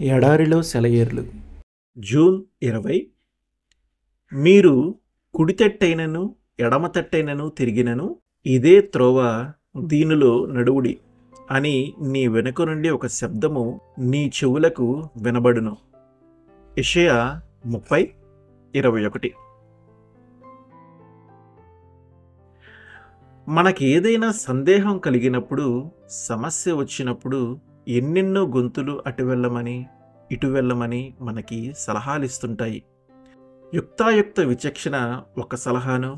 ఎడారిలో సెలయేర్లు. జూన్ 20. మీరు కుడితట్టైనను ఎడమతట్టైనను తిరిగినను ఇదే త్రోవ, దీనిలో నడువుడి అని నీ వెనుక నుండి ఒక శబ్దము నీ చెవులకు వినబడును. యెషయా 30:21. మనకి ఏదైనా సందేహం కలిగినప్పుడు, సమస్య వచ్చినప్పుడు ఎన్నెన్నో గొంతులు అటు వెళ్ళమని ఇటు వెళ్ళమని మనకి సలహాలు ఇస్తుంటాయి. యుక్తాయుక్త విచక్షణ ఒక సలహాను,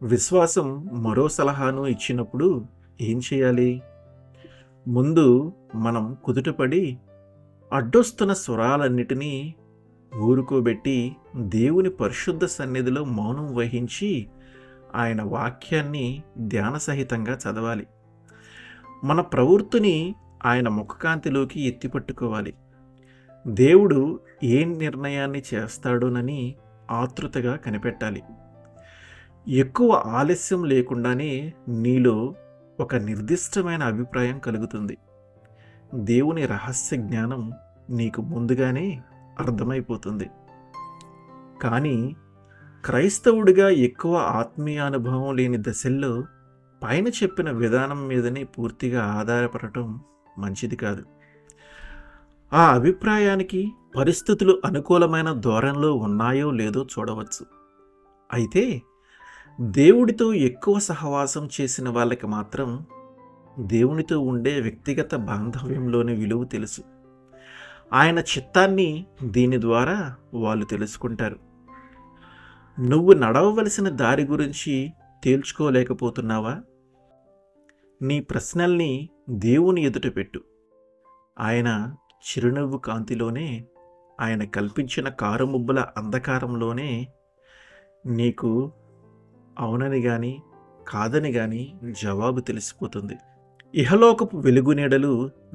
విశ్వాసం మరో సలహాను ఇచ్చినప్పుడు ఏం చేయాలి? ముందు మనం కుదుటపడి అడ్డొస్తున్న స్వరాలన్నిటినీ ఊరుకోబెట్టి దేవుని పరిశుద్ధ సన్నిధిలో మౌనం వహించి ఆయన వాక్యాన్ని ధ్యానసహితంగా చదవాలి. మన ప్రవృత్తిని ఆయన ముఖకాంతిలోకి ఎత్తిపట్టుకోవాలి. దేవుడు ఏ నిర్ణయాన్ని చేస్తాడోనని ఆతృతగా కనిపెట్టాలి. ఎక్కువ ఆలస్యం లేకుండానే నీలో ఒక నిర్దిష్టమైన అభిప్రాయం కలుగుతుంది. దేవుని రహస్య జ్ఞానం నీకు ముందుగానే అర్థమైపోతుంది. కానీ క్రైస్తవుడిగా ఎక్కువ ఆత్మీయానుభవం లేని దశల్లో పైన చెప్పిన విధానం మీదనే పూర్తిగా ఆధారపడటం మంచిది కాదు. ఆ అభిప్రాయానికి పరిస్థితులు అనుకూలమైన ధోరణిలో ఉన్నాయో లేదో చూడవచ్చు. అయితే దేవుడితో ఎక్కువ సహవాసం చేసిన వాళ్ళకి మాత్రం దేవునితో ఉండే వ్యక్తిగత బాంధవ్యంలోని విలువ తెలుసు. ఆయన చిత్తాన్ని దీని ద్వారా వాళ్ళు తెలుసుకుంటారు. నువ్వు నడవవలసిన దారి గురించి తేల్చుకోలేకపోతున్నావా? నీ ప్రశ్నల్ని దేవుని ఎదుట పెట్టు. ఆయన చిరునవ్వు కాంతిలోనే, ఆయన కల్పించిన కారుముబ్బల అంధకారంలోనే నీకు అవునని కానీ కాదని కానీ జవాబు తెలిసిపోతుంది. ఇహలోకపు వెలుగు నీడలు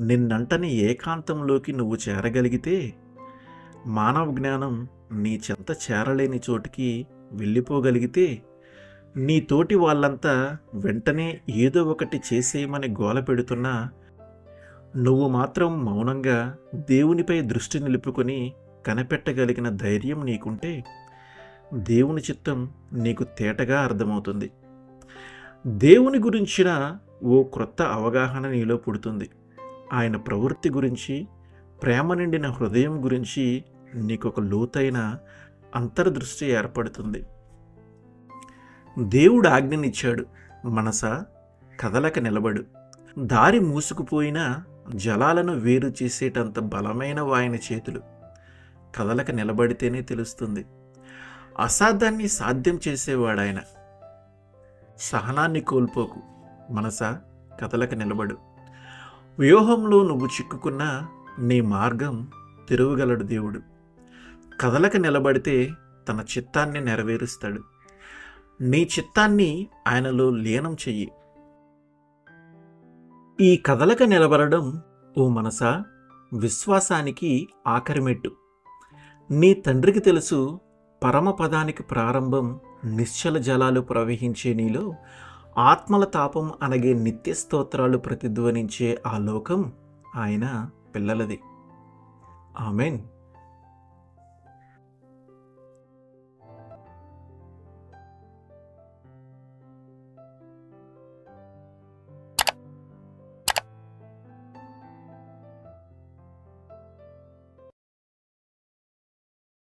నిన్నంటని ఏకాంతంలోకి నువ్వు చేరగలిగితే, మానవ జ్ఞానం నీ చెంత చేరలేని చోటికి వెళ్ళిపోగలిగితే, నీ తోటి వాళ్ళంతా వెంటనే ఏదో ఒకటి చేసేయమని గోల పెడుతున్నా నువ్వు మాత్రం మౌనంగా దేవునిపై దృష్టి నిలుపుకొని కనిపెట్టగలిగిన ధైర్యం నీకుంటే దేవుని చిత్తం నీకు తేటగా అర్థమవుతుంది. దేవుని గురించిన ఓ క్రొత్త అవగాహన నీలో పుడుతుంది. ఆయన ప్రవృత్తి గురించి, ప్రేమ నిండిన హృదయం గురించి నీకొక లోతైన అంతర్దృష్టి ఏర్పడుతుంది. దేవుడు ఆజ్ఞనిచ్చాడు, మనసా కదలక నిలబడు. దారి మూసుకుపోయినా జలాలను వేరు చేసేటంత బలమైన ఆయన చేతులు. కదలక నిలబడితేనే తెలుస్తుంది. అసాధ్యాన్ని సాధ్యం చేసేవాడాయన. సహనాన్ని కోల్పోకు, మనసా కదలక నిలబడు. వ్యూహంలో నువ్వు చిక్కుకున్నా నీ మార్గం తిరగగలడు దేవుడు. కదలక నిలబడితే తన చిత్తాన్ని నెరవేరుస్తాడు. నీ చిత్తాన్ని ఆయనలో లీనం చెయ్యి. ఈ కదలక నిలబడడం ఓ మనసా విశ్వాసానికి ఆఖరిమెట్టు. నీ తండ్రికి తెలుసు, పరమపదానికి ప్రారంభం నిశ్చల జలాలు ప్రవహించే నీలో ఆత్మల తాపం అనగే నిత్య స్తోత్రాలు ప్రతిధ్వనించే ఆ లోకం ఆయన పిల్లలది. ఆమెన్.